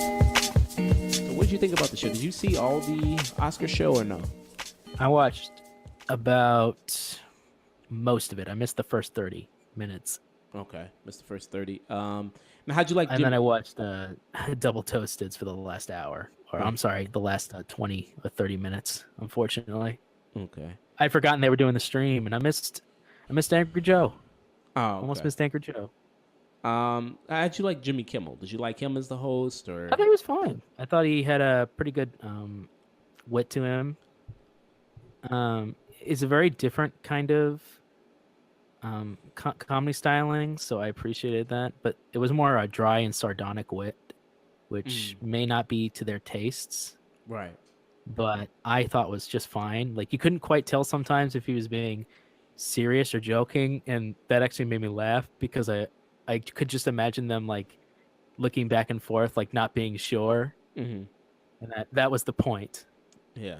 So, what did you think about the show? Did you see all the Oscar show or no? I watched about most of it. I missed the first 30 minutes. Okay, missed the first 30. Now how'd you like And then Jimmy? I watched Double Toasteds for the last hour. Or I'm sorry, the last 20 or 30 minutes, unfortunately. Okay. I'd forgotten they were doing the stream and I missed Angry Joe. Oh, Almost okay. missed Angry Joe. How'd you like Jimmy Kimmel? Did you like him as the host I or? thought he was fine. I thought he had a pretty good wit to him. It's a very different kind of comedy styling, so I appreciated that. But it was more a dry and sardonic wit, which may not be to their tastes, Right. but I thought was just fine. Like you couldn't quite tell sometimes if he was being serious or joking, and that actually made me laugh because I could just imagine them like looking back and forth, like not being sure, Mm-hmm. and that was the point. Yeah.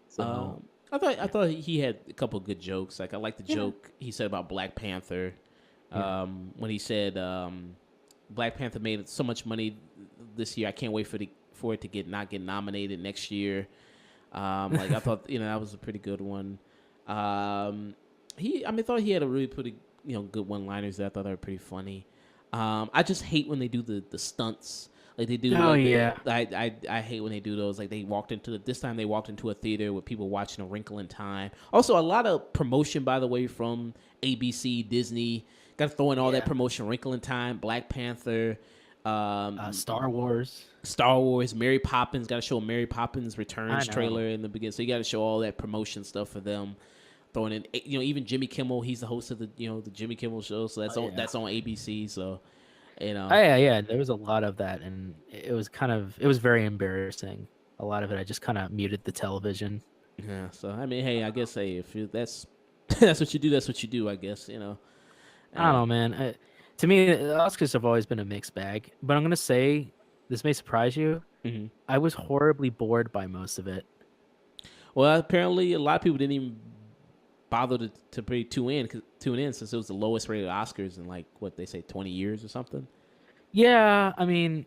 So I thought he had a couple good jokes. Like I like the yeah, joke he said about Black Panther. yeah. When he said Black Panther made so much money this year, I can't wait for it to get nominated next year. Like I thought, that was a pretty good one. Thought he had a really pretty, good one-liners that I thought they were pretty funny. I just hate when they do the stunts. Like they do. Oh Like yeah. I hate when they do those. Like this time they walked into a theater with people watching A Wrinkle in Time. Also, a lot of promotion, by the way, from ABC, Disney. Got to throw in all that Yeah. promotion. Wrinkle in Time, Black Panther, Star Wars. Star Wars, Mary Poppins. Got to show a Mary Poppins I Returns know. trailer in the beginning. So you got to show all that promotion stuff for them. Throwing in, even Jimmy Kimmel. He's the host of the Jimmy Kimmel show. So Oh, yeah. that's on ABC. So Oh, yeah. There was a lot of that, and it was very embarrassing. A lot of it, I just kind of muted the television. Yeah, so I mean, hey, I guess that's that's what you do. That's what you do. I guess I don't Uh, know, man. To me, the Oscars have always been a mixed bag. But I'm gonna say this may surprise you. mhm. I was horribly bored by most of it. Well, apparently a lot of people didn't even bother tune in since it was the lowest rated Oscars in like what they say 20 years or something. Yeah, I mean,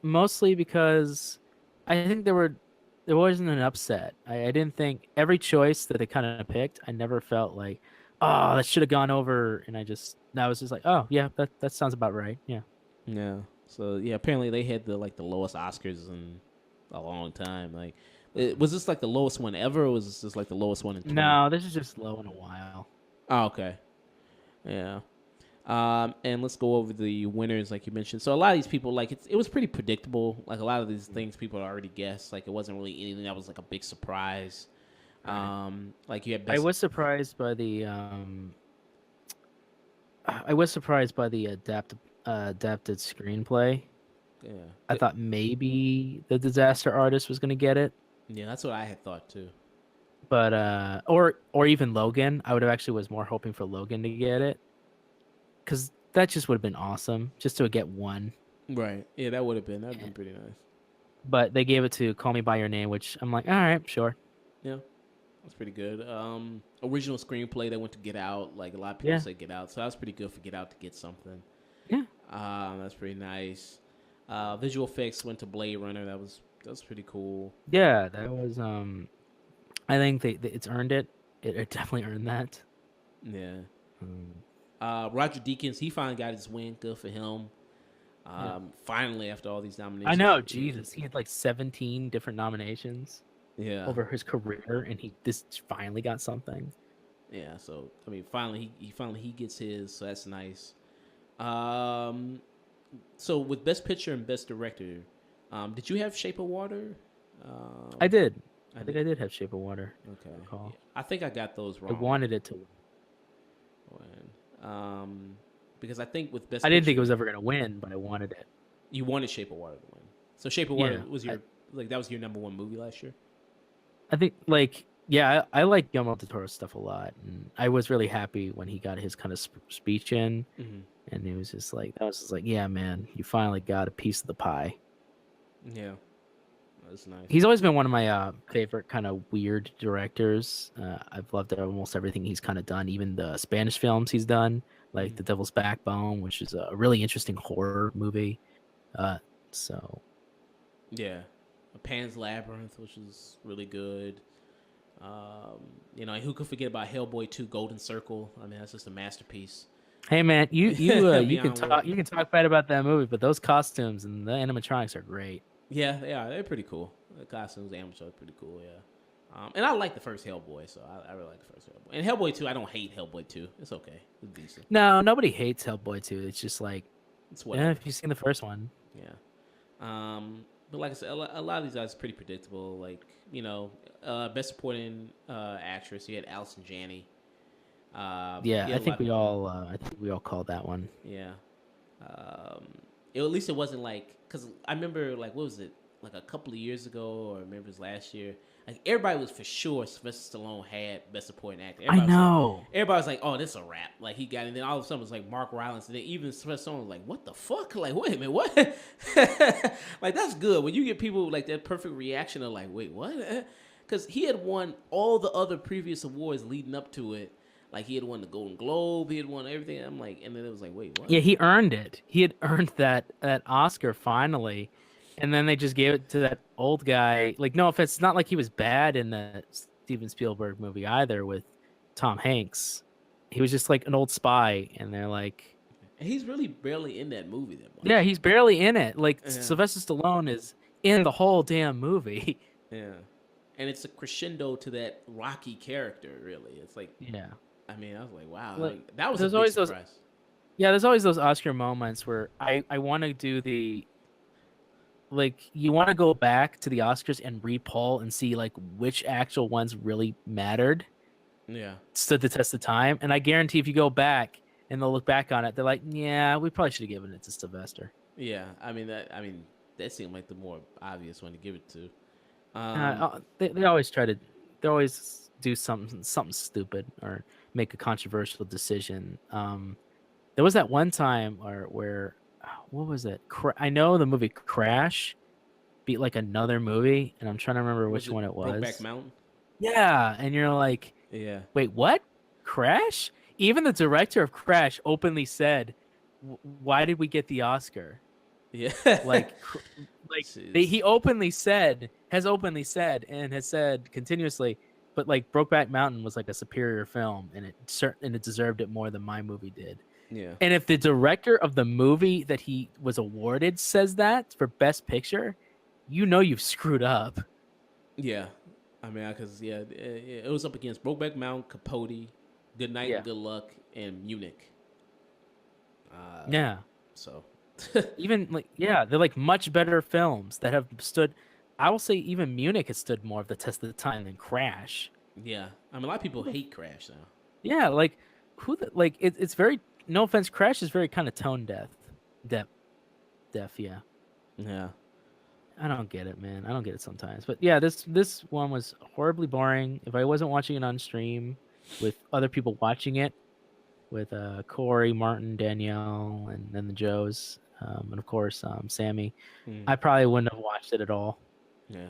mostly because I think there wasn't an upset. I didn't think every choice that they kind of picked, I never felt like, oh, that should have gone over, and I was just like, oh yeah, that sounds about right. Yeah. Yeah. So yeah, apparently they had the lowest Oscars in a long time. Like, was this like the lowest one ever, or was this just like the lowest one in 20? No, this is just low in a while. Oh, okay. Yeah. And let's go over the winners, like you mentioned. So a lot of these people, like it was pretty predictable. Like a lot of these things, people already guessed. Like it wasn't really anything that was like a big surprise. Right. Like you had I best. was surprised by the I was surprised by the adapted screenplay. Yeah, I thought maybe the Disaster Artist was going to get it, yeah, that's what I had thought too. but or even Logan. I would have actually was more hoping for Logan to get it cuz that just would have been awesome just to get one. Right. Yeah, that'd been pretty nice. But they gave it to Call Me by Your Name, which I'm like, "All right, sure." Yeah, that's pretty good. Original screenplay that went to Get Out. Like a lot of people Yeah. say Get Out, so that was pretty good for Get Out to get something. Yeah. That's pretty nice. Visual effects went to Blade Runner. That was pretty cool. Yeah, that was I think it's earned it. It definitely earned that. Yeah. Um, Roger Deakins, he finally got his win. Good for him. yeah. Finally, after all these I nominations. know, Jesus. He had like 17 different nominations Yeah. over his career, and he this finally got something. Yeah. So I mean, finally he gets his. So that's nice. Um. So with Best Picture and Best Director, did you have Shape of Water? I did. I I think did. I did have Shape of Water. Okay. Recall. Yeah. I think I got those I wrong. wanted it to. Because I think with Best I didn't think it Picture, was ever gonna win, but I wanted it. you wanted Shape of Water to win. So Shape of Water Yeah, was that was your number one movie last year. I think like yeah, I like Guillermo del Toro's stuff a lot, and I was really happy when he got his kind of speech in, Mm-hmm. and it was just like I was just like, yeah, man, you finally got a piece of the pie. Yeah. That's nice. He's always been one of my favorite kind of weird directors. I've loved almost everything he's kind of done, even the Spanish films he's done, like The Devil's Backbone, which is a really interesting horror movie. So Yeah, Pan's Labyrinth, which is really good. Who could forget about Hellboy 2: Golden Circle? I mean, that's just a masterpiece. hey man, you can Beyond talk work. you can talk bad about that movie, but those costumes and the animatronics are great. Yeah, they're pretty cool. The costumes, the amateur are pretty cool. Yeah, and I like the first Hellboy, so I really like the first Hellboy. And Hellboy 2, I don't hate Hellboy 2. It's okay. It's decent. No, nobody hates Hellboy 2. It's just like, It's yeah, whatever. if you've seen the first one. Yeah. But like I said, a lot of these guys are pretty predictable. Like, best supporting actress, you had Allison Janney. Yeah, you I had a think lot- I think we all called that one. Yeah. Um, at least it wasn't like, because I remember, like, what was it? Like a couple of years ago, or I remember it was last year. Like, everybody was for sure Sylvester Stallone had best supporting actor. I Everybody was like, know. everybody was like, "Oh, this is a wrap." Like he got it. And then all of a sudden it was like Mark Rylance, and then even Sylvester Stallone was like, "What the fuck?" Like, wait a minute, what? Like that's good when you get people like that perfect reaction of like, "Wait, what?" Because he had won all the other previous awards leading up to it. Like he had won the Golden Globe, he had won everything. I'm like, and then it was like, "Wait, what?" Yeah, he earned it. He had earned that Oscar finally, and then they just gave it to that old guy. Like, no offense, it's not like he was bad in the Steven Spielberg movie either with Tom Hanks. He was just like an old spy, and they're like, And he's really barely in that movie that much. yeah, he's barely in it. Like Yeah. Sylvester Stallone is in the whole damn movie. Yeah. And it's a crescendo to that Rocky character, really. It's like, Yeah. I mean, I was like, wow, Like, that was a there's big always those- surprise. Yeah, there's always those Oscar moments where I want to do you want to go back to the Oscars and re-poll and see like which actual ones really mattered, Yeah. stood the test of time. And I guarantee if you go back and they'll look back on it, they're like, yeah, we probably should have given it to Sylvester. Yeah. I mean, that seemed like the more obvious one to give it to. They always they always do something stupid or make a controversial decision. There was that one time where what was it? I know the movie Crash beat like another movie, and I'm trying to remember which one it was. Brokeback Mountain? Yeah, and you're like, Yeah. wait, what? Crash? Even the director of Crash openly said, "Why did we get the Oscar?" Yeah. He has openly said, and has said continuously, but like Brokeback Mountain was like a superior film, and it deserved it more than my movie did. Yeah. And if the director of the movie that he was awarded says that for Best Picture, you know you've screwed up. Yeah. I mean, because, it was up against Brokeback Mountain, Capote, Good Night Yeah. and Good Luck, and Munich. Yeah. So. Even they're like much better films that have stood. I will say even Munich has stood more of the test of the time than Crash. Yeah. I mean, a lot of people hate Crash now. Yeah, like it's very, no offense, Crash is very kind of tone deaf. Yeah. Yeah. I don't get it, man. I don't get it sometimes. But yeah, this one was horribly boring. If I wasn't watching it on stream with other people watching it, with Corey, Martin, Danielle, and then the Joes, and of course Sammy, I probably wouldn't have watched it at all. Yeah.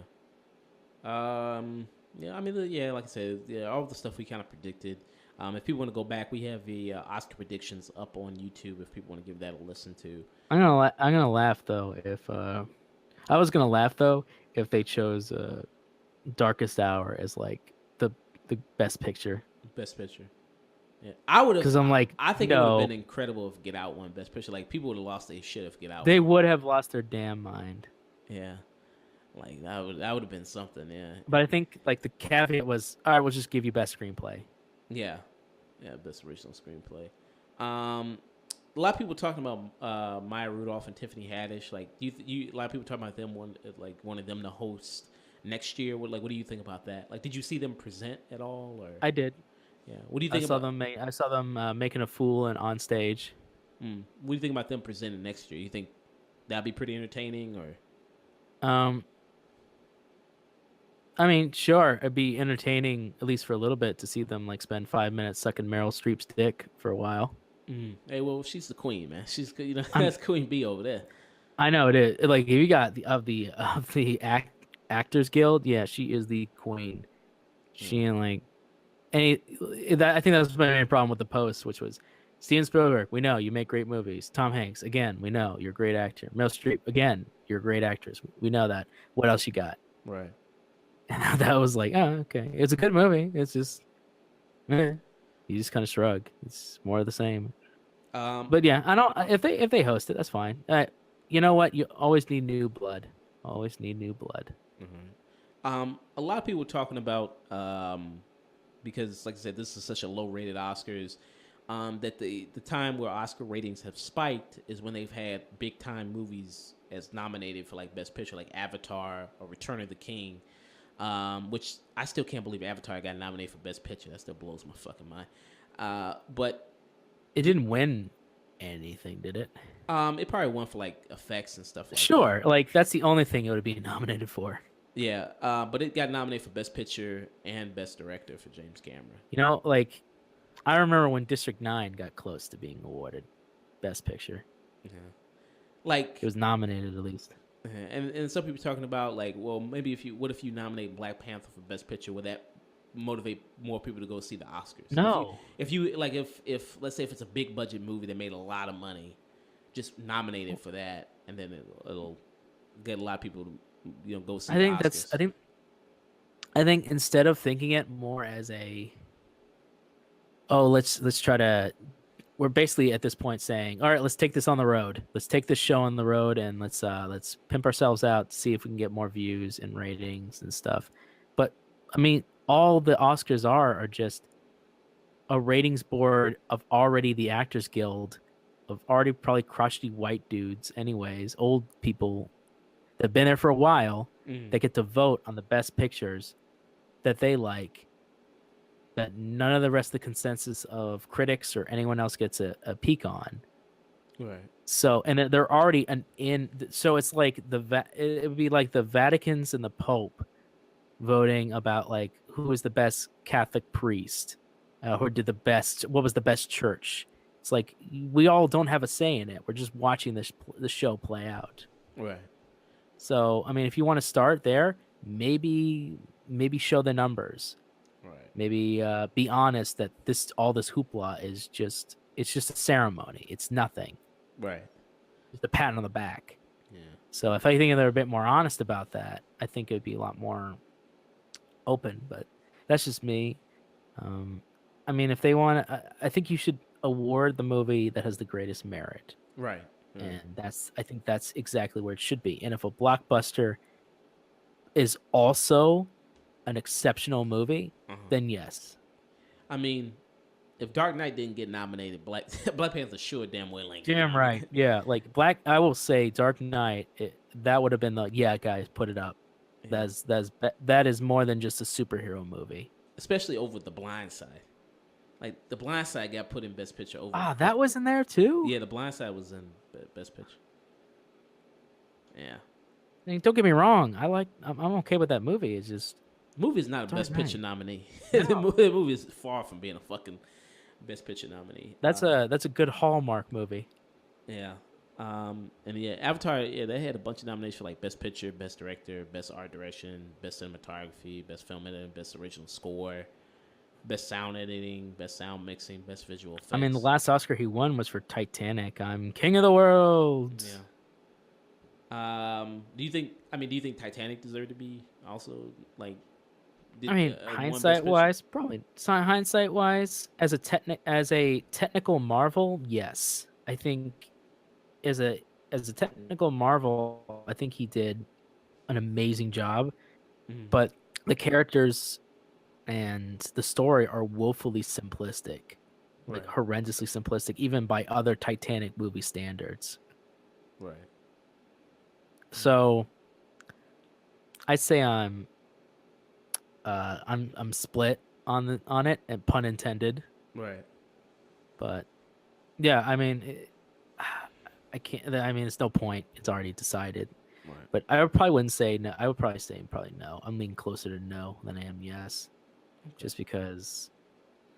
Yeah. I mean, yeah. Like I said, yeah, all the stuff we kind of predicted. If people want to go back, we have the Oscar predictions up on YouTube. If people want to give that a listen to. I'm gonna laugh though if they chose Darkest Hour as like the best picture. Best Picture. Yeah, I would have. Because I'm like, I think it would no, have been incredible if Get Out won Best Picture. Like people would have lost their shit if Get Out. they won. would have lost their damn mind. Yeah. Like that would have been something. Yeah. But I think like the caveat was, all right, we'll just give you best screenplay. Yeah. Yeah. Best original screenplay. A lot of people talking about Maya Rudolph and Tiffany Haddish. Like a lot of people talking about them wanted them to host next year. What do you think about that? Like, did you see them present at all? Or I did. yeah, what do you I think? saw them making a fool and on stage. What do you think about them presenting next year? You think that'd be pretty entertaining, or? I mean, sure, it'd be entertaining at least for a little bit to see them like spend 5 minutes sucking Meryl Streep's dick for a while. Hey, well, she's the queen, man. She's that's Queen Bee over there. I know it is. Like if you got the Actors Guild, yeah, she is the queen. She Mm. and like any that I think that was my main problem with the post, which was Steven Spielberg. We know you make great movies. Tom Hanks, again, we know you're a great actor. Meryl Streep, again, you're a great actress. We know that. What else you got? Right. And that was like, oh, okay, it's a good movie. It's just, eh. You just kind of shrug. It's more of the same. Um, But yeah, I don't. If they host it, that's fine. You know what? You always need new blood. Always need new blood. a lot of people were talking about because, like I said, this is such a low-rated Oscars. That the time where Oscar ratings have spiked is when they've had big-time movies as nominated for like Best Picture, like Avatar or Return of the King, which I still can't believe Avatar got nominated for Best Picture. That still blows my fucking mind. But It didn't win anything, did it? it probably won for like effects and stuff like that. Sure. Like that's the only thing it would be nominated for. Yeah, but it got nominated for Best Picture and Best Director for James Cameron. You know, like I remember when District 9 got close to being awarded Best Picture. Yeah. Like, It was nominated at least. and some people talking about like, well, maybe what if you nominate Black Panther for Best Picture? Would that motivate more people to go see the Oscars? No. If you like, if let's say if it's a big budget movie that made a lot of money, just nominate it for that, and then it'll get a lot of people to go see. I think the Oscars. I think instead of thinking it more as a let's try to we're basically at this point saying, all right, let's take this on the road. Let's take this show on the road and let's pimp ourselves out to see if we can get more views and ratings and stuff. But I mean, all the Oscars are just a ratings board of already the Actors Guild of already probably crusty white dudes anyways, old people that have been there for a while that get to vote on the best pictures that they like, that none of the rest of the consensus of critics or anyone else gets a peek on. Right. So, and they're already so it's like it would be like the Vaticans and the Pope voting about like who was the best Catholic priest, who did what was the best church. It's like we all don't have a say in it. We're just watching the show play out. Right. So, I mean, if you want to start there, maybe show the numbers. Right. Maybe be honest that all this hoopla is just a ceremony. It's nothing. Right. Just a pat on the back. Yeah. So if I think they're a bit more honest about that, I think it would be a lot more open. But that's just me. I mean, if they want to, I think you should award the movie that has the greatest merit. Right. And I think that's exactly where it should be. And if a blockbuster is also an exceptional movie, then yes. I mean, if Dark Knight didn't get nominated, Black Panther sure damn well ain't. Damn right. Yeah, like I will say Dark Knight, that would have been guys, put it up. Yeah. That is more than just a superhero movie. Especially over The Blind Side. Like, The Blind Side got put in Best Picture over. Ah, that was in there too? Yeah, The Blind Side was in Best Picture. Yeah. I mean, don't get me wrong. I'm okay with that movie. It's just movie is not a Dark Best Knight. Picture nominee. No. The movie is far from being a fucking Best Picture nominee. That's a good Hallmark movie. Yeah. And yeah, Avatar, yeah, they had a bunch of nominations for like Best Picture, Best Director, Best Art Direction, Best Cinematography, Best Film Editing, Best Original Score, Best Sound Editing, Best Sound Mixing, Best Visual Effects. I mean, the last Oscar he won was for Titanic. I'm king of the world. Yeah. Do you think Titanic deserved to be also like? I mean, hindsight wise, probably. Hindsight wise, as a technical marvel, yes. I think as a technical marvel, I think he did an amazing job. But the characters and the story are woefully simplistic, like horrendously simplistic, even by other Titanic movie standards. Right. So, I'd say I'm split on it, and pun intended. Right. But yeah, I mean, I can't. I mean, it's no point. It's already decided. Right. But I probably wouldn't say no. I would probably say no. I'm leaning closer to no than I am yes, just because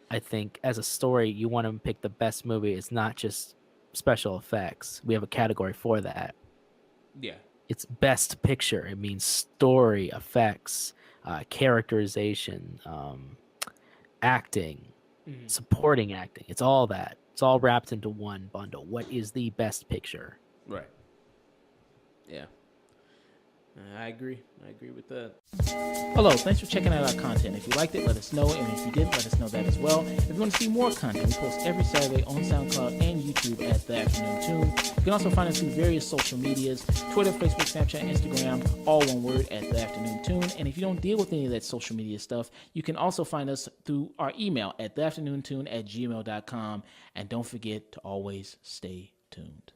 I think as a story, you want to pick the best movie. It's not just special effects. We have a category for that. Yeah. it's best picture. It means story, effects, characterization, acting, supporting acting. It's all that. It's all wrapped into one bundle. What is the best picture? Right. Yeah. I agree. I agree with that. Hello, thanks for checking out our content. If you liked it, let us know, and if you didn't, let us know that as well. If you want to see more content, we post every Saturday on SoundCloud and YouTube at The Afternoon Tune. You can also find us through various social medias, Twitter, Facebook, Snapchat, Instagram, all one word at The Afternoon Tune. And if you don't deal with any of that social media stuff, you can also find us through our email at theafternoontune@gmail.com. And don't forget to always stay tuned.